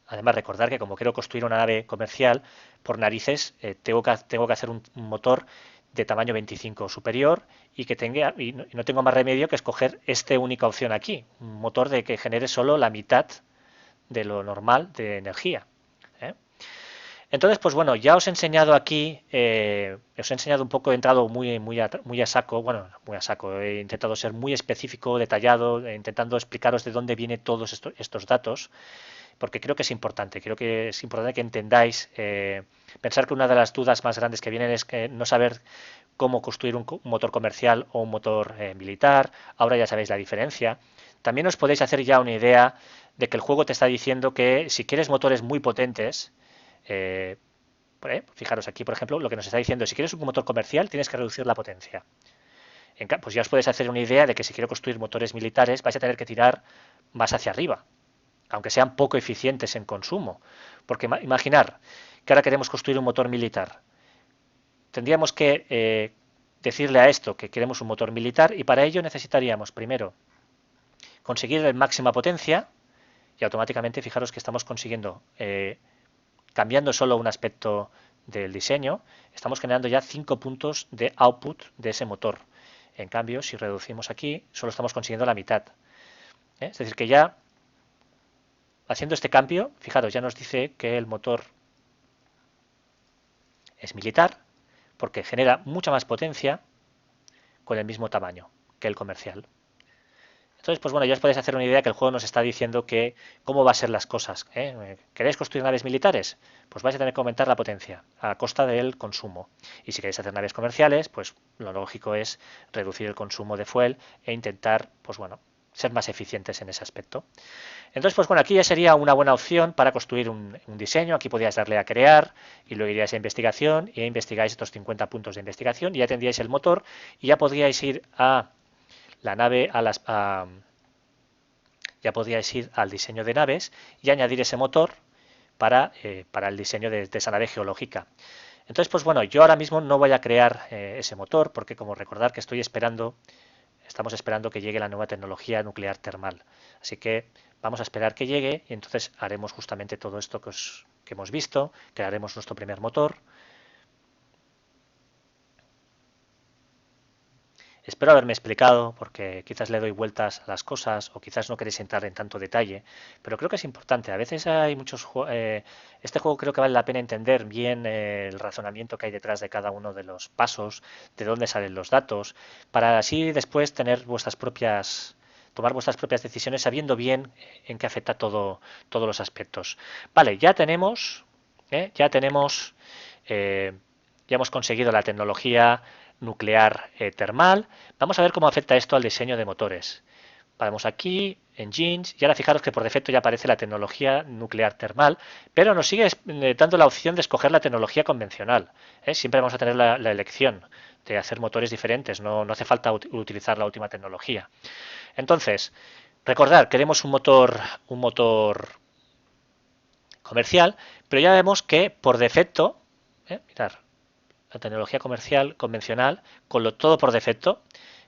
Además, recordar que como quiero construir una nave comercial, por narices tengo que hacer un motor de tamaño 25 superior y que tenga y no tengo más remedio que escoger esta única opción aquí, un motor de que genere solo la mitad de lo normal de energía. ¿eh? Entonces, pues bueno, ya os he enseñado aquí, os he enseñado un poco, he entrado muy a saco, bueno, muy a saco, he intentado ser muy específico, detallado, intentando explicaros de dónde vienen todos estos datos, porque creo que es importante que entendáis, pensar que una de las dudas más grandes que vienen es que no saber cómo construir un motor comercial o un motor militar, ahora ya sabéis la diferencia. También os podéis hacer ya una idea de que el juego te está diciendo que si quieres motores muy potentes, eh, fijaros aquí, por ejemplo, lo que nos está diciendo, si quieres un motor comercial tienes que reducir la potencia. Pues ya os podéis hacer una idea de que si quiero construir motores militares vais a tener que tirar más hacia arriba, aunque sean poco eficientes en consumo. Porque imaginar que ahora queremos construir un motor militar. Tendríamos que decirle a esto que queremos un motor militar y para ello necesitaríamos primero conseguir la máxima potencia y automáticamente fijaros que estamos consiguiendo, cambiando solo un aspecto del diseño, estamos generando ya 5 puntos de output de ese motor. En cambio, si reducimos aquí, solo estamos consiguiendo la mitad. Es decir, que ya haciendo este cambio, fijaros, ya nos dice que el motor es militar porque genera mucha más potencia con el mismo tamaño que el comercial. Entonces, pues bueno, ya os podéis hacer una idea que el juego nos está diciendo que cómo va a ser las cosas. ¿Queréis construir naves militares? Pues vais a tener que aumentar la potencia a costa del consumo. Y si queréis hacer naves comerciales, pues lo lógico es reducir el consumo de fuel e intentar, pues bueno, ser más eficientes en ese aspecto. Entonces, pues bueno, aquí ya sería una buena opción para construir un diseño. Aquí podríais darle a crear y luego iríais a investigación y investigáis estos 50 puntos de investigación y ya tendríais el motor y ya podríais ir a la nave, ya podríais ir al diseño de naves y añadir ese motor para el diseño de esa nave geológica. Entonces, pues bueno, yo ahora mismo no voy a crear ese motor porque como recordar que estamos esperando que llegue la nueva tecnología nuclear termal. Así que vamos a esperar que llegue y entonces haremos justamente todo esto que hemos visto, crearemos nuestro primer motor. Espero haberme explicado porque quizás le doy vueltas a las cosas o quizás no queréis entrar en tanto detalle, pero creo que es importante. A veces hay muchos este juego creo que vale la pena entender bien el razonamiento que hay detrás de cada uno de los pasos, de dónde salen los datos, para así después tomar vuestras propias decisiones sabiendo bien en qué afecta todos los aspectos. Vale, eh, ya hemos conseguido la tecnología nuclear termal. Vamos a ver cómo afecta esto al diseño de motores. Vamos aquí, Engines, y ahora fijaros que por defecto ya aparece la tecnología nuclear termal, pero nos sigue dando la opción de escoger la tecnología convencional. Siempre vamos a tener la elección de hacer motores diferentes, no hace falta utilizar la última tecnología. Entonces, recordad, queremos un motor comercial, pero ya vemos que por defecto, mirad, la tecnología comercial convencional, todo por defecto,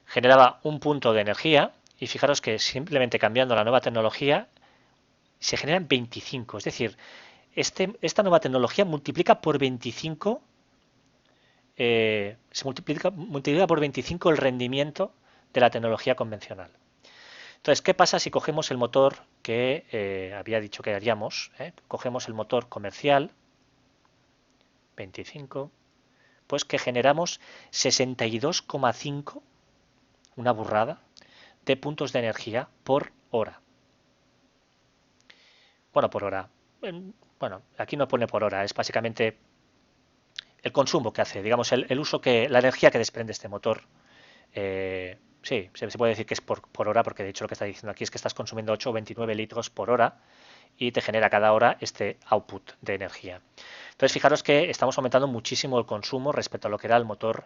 generaba un punto de energía y fijaros que simplemente cambiando la nueva tecnología se generan 25. Es decir, esta nueva tecnología multiplica por 25, se multiplica por 25 el rendimiento de la tecnología convencional. Entonces, ¿qué pasa si cogemos el motor que había dicho que haríamos? Cogemos el motor comercial, 25, pues que generamos 62,5, una burrada, de puntos de energía por hora. Bueno, por hora. Bueno, aquí no pone por hora, es básicamente el consumo que hace, digamos, el uso la energía que desprende este motor. Sí, se puede decir que es por hora, porque de hecho lo que está diciendo aquí es que estás consumiendo 8 o 29 litros por hora y te genera cada hora este output de energía. Entonces, fijaros que estamos aumentando muchísimo el consumo respecto a lo que era el motor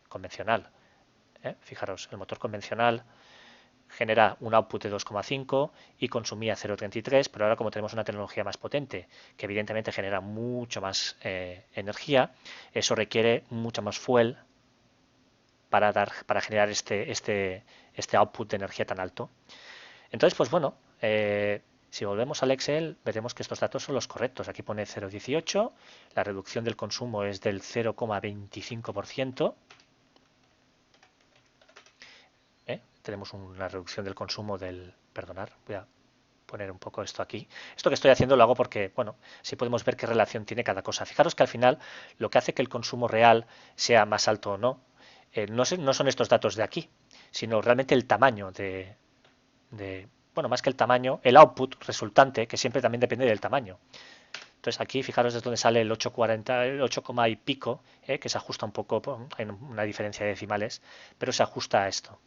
convencional. Fijaros, el motor convencional genera un output de 2,5 y consumía 0,33, pero ahora como tenemos una tecnología más potente, que evidentemente genera mucho más energía, eso requiere mucha más fuel para generar este output de energía tan alto. Entonces, pues bueno, si volvemos al Excel, veremos que estos datos son los correctos. Aquí pone 0,18, la reducción del consumo es del 0,25%. Tenemos una reducción del consumo Perdonad, voy a poner un poco esto aquí. Esto que estoy haciendo lo hago porque, bueno, si podemos ver qué relación tiene cada cosa. Fijaros que al final lo que hace que el consumo real sea más alto o no, no son estos datos de aquí, sino realmente el tamaño bueno, más que el tamaño, el output resultante, que siempre también depende del tamaño. Entonces aquí fijaros es donde sale el 8,40, el 8, y pico, que se ajusta un poco, hay una diferencia de decimales, pero se ajusta a esto.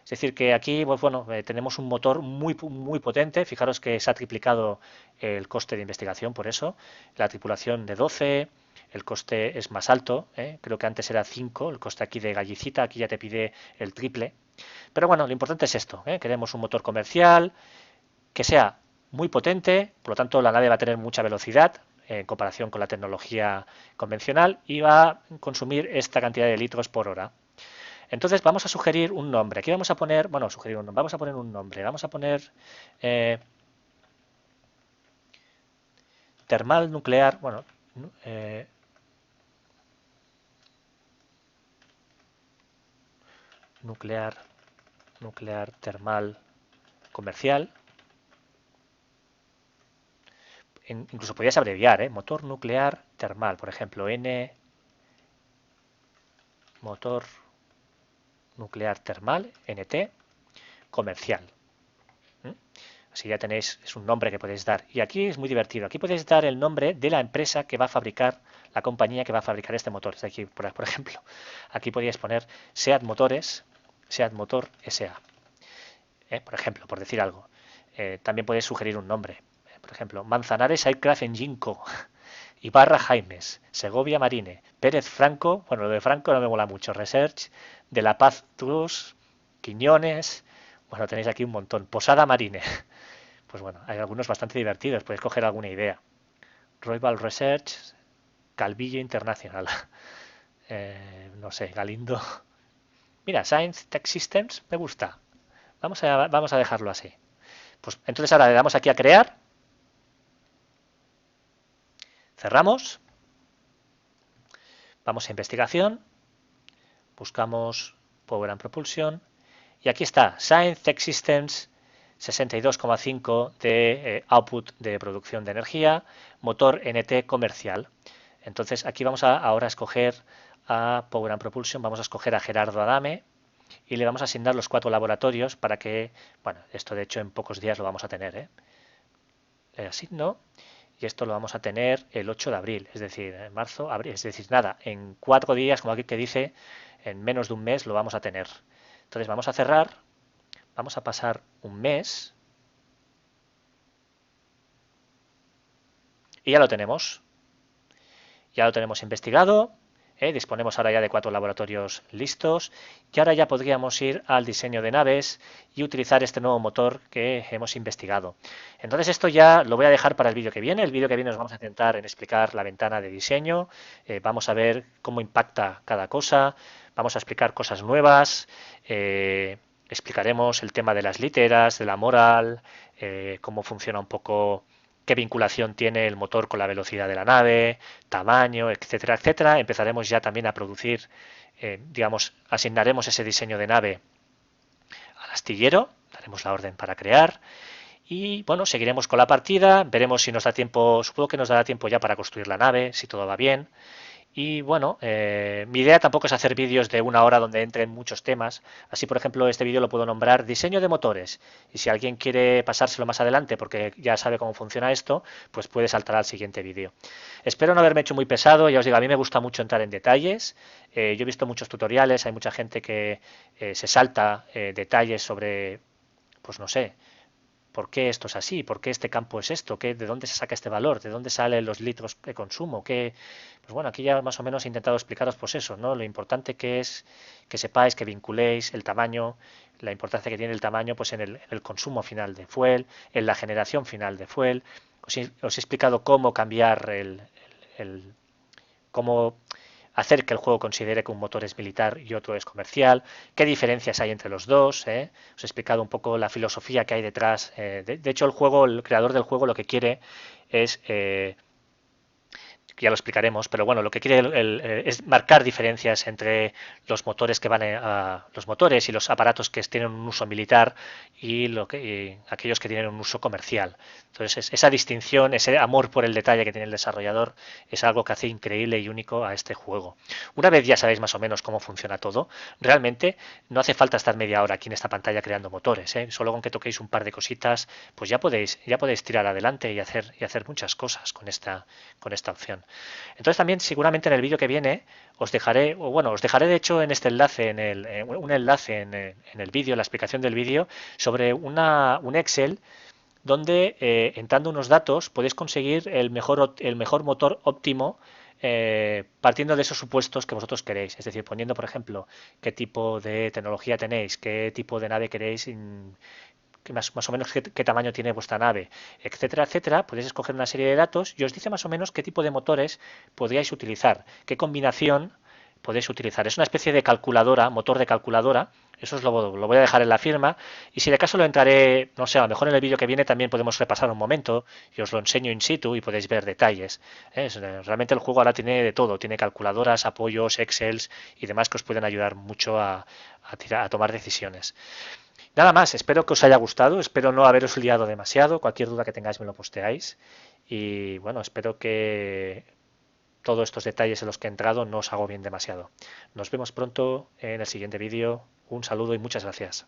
Es decir, que aquí pues bueno, tenemos un motor muy potente. Fijaros que se ha triplicado el coste de investigación por eso. La tripulación de 12, el coste es más alto. Creo que antes era 5, el coste aquí de gallicita, aquí ya te pide el triple. Pero bueno, lo importante es esto. Queremos un motor comercial que sea muy potente, por lo tanto la nave va a tener mucha velocidad en comparación con la tecnología convencional y va a consumir esta cantidad de litros por hora. Entonces vamos a sugerir un nombre. Aquí vamos a poner, bueno, vamos a poner un nombre. Vamos a poner termal nuclear, bueno, nuclear termal comercial. Incluso podrías abreviar, motor nuclear termal, por ejemplo, motor nuclear termal, NT, comercial. Así ya tenéis, es un nombre que podéis dar. Y aquí es muy divertido. Aquí podéis dar el nombre de la empresa que va a fabricar, la compañía que va a fabricar este motor. Aquí, por ejemplo, aquí podríais poner SEAT Motores, SEAT Motor SA. Por ejemplo, por decir algo. También podéis sugerir un nombre. Por ejemplo, Manzanares Aircraft Engine Co. Ibarra Jaimes, Segovia Marine, Pérez Franco, bueno, lo de Franco no me mola mucho, Research, De La Paz Trust, Quiñones, Bueno, tenéis aquí un montón. Posada Marine. Pues bueno, hay algunos bastante divertidos, podéis coger alguna idea. Royal Research, Calvillo Internacional. No sé, Galindo. Mira, Science Tech Systems me gusta. Vamos a dejarlo así. Pues entonces ahora le damos aquí a crear. Cerramos. Vamos a investigación. Buscamos Power and Propulsion. Y aquí está, Science Tech Systems 62,5 de output de producción de energía, motor NT comercial. Entonces aquí vamos a ahora escoger a Power and Propulsion, vamos a escoger a Gerardo Adame y le vamos a asignar los 4 laboratorios para que, bueno, esto de hecho en pocos días lo vamos a tener, ¿eh? Le asigno y esto lo vamos a tener el 8 de abril, es decir, en marzo, abril, es decir, nada, en 4 días, como aquí que dice, en menos de un mes lo vamos a tener. Entonces vamos a cerrar, vamos a pasar un mes y ya lo tenemos. Ya lo tenemos investigado, disponemos ahora ya de 4 laboratorios listos y ahora ya podríamos ir al diseño de naves y utilizar este nuevo motor que hemos investigado. Entonces esto ya lo voy a dejar para el vídeo que viene. El vídeo que viene nos vamos a centrar en explicar la ventana de diseño, vamos a ver cómo impacta cada cosa, vamos a explicar cosas nuevas, explicaremos el tema de las literas, de la moral, cómo funciona un poco, qué vinculación tiene el motor con la velocidad de la nave, tamaño, etcétera, etcétera. Empezaremos ya también a producir, digamos, asignaremos ese diseño de nave al astillero, daremos la orden para crear y bueno, seguiremos con la partida, veremos si nos da tiempo, supongo que nos dará tiempo ya para construir la nave, si todo va bien. Y bueno, mi idea tampoco es hacer vídeos de 1 hora donde entren muchos temas. Así, por ejemplo, este vídeo lo puedo nombrar diseño de motores. Y si alguien quiere pasárselo más adelante porque ya sabe cómo funciona esto, pues puede saltar al siguiente vídeo. Espero no haberme hecho muy pesado. Ya os digo, a mí me gusta mucho entrar en detalles. Yo he visto muchos tutoriales, hay mucha gente que se salta detalles sobre, pues no sé, ¿por qué esto es así? ¿Por qué este campo es esto? ¿De dónde se saca este valor? ¿De dónde salen los litros de consumo? Pues bueno, aquí ya más o menos he intentado explicaros pues eso, ¿no? Lo importante que es que sepáis, que vinculéis el tamaño, la importancia que tiene el tamaño pues en el consumo final de fuel, en la generación final de fuel. Os he explicado cómo cambiar cómo hacer que el juego considere que un motor es militar y otro es comercial, qué diferencias hay entre los dos, ¿eh? Os he explicado un poco la filosofía que hay detrás. De hecho, el creador del juego lo que quiere es ya lo explicaremos, pero bueno, lo que quiere es marcar diferencias entre los motores que van los motores y los aparatos que tienen un uso militar y aquellos que tienen un uso comercial. Entonces, esa distinción, ese amor por el detalle que tiene el desarrollador es algo que hace increíble y único a este juego. Una vez ya sabéis más o menos cómo funciona todo, realmente no hace falta estar media hora aquí en esta pantalla creando motores, ¿eh? Solo con que toquéis un par de cositas, pues ya podéis tirar adelante y hacer muchas cosas con esta opción. Entonces también seguramente en el vídeo que viene os dejaré de hecho en este enlace, un enlace en el vídeo, la explicación del vídeo, sobre un Excel donde entrando unos datos podéis conseguir el mejor motor óptimo partiendo de esos supuestos que vosotros queréis. Es decir, poniendo, por ejemplo, qué tipo de tecnología tenéis, qué tipo de nave queréis, más o menos qué tamaño tiene vuestra nave, etcétera, etcétera. Podéis escoger una serie de datos y os dice más o menos qué tipo de motores podríais utilizar, qué combinación podéis utilizar. Es una especie de calculadora, motor de calculadora. Eso lo voy a dejar en la firma. Y si de caso lo entraré, no sé, a lo mejor en el vídeo que viene también podemos repasar un momento y os lo enseño in situ y podéis ver detalles. Realmente el juego ahora tiene de todo. Tiene calculadoras, apoyos, excels y demás que os pueden ayudar mucho a tomar decisiones. Nada más, espero que os haya gustado, espero no haberos liado demasiado, cualquier duda que tengáis me lo posteáis y bueno, espero que todos estos detalles en los que he entrado no os hago bien demasiado. Nos vemos pronto en el siguiente vídeo, un saludo y muchas gracias.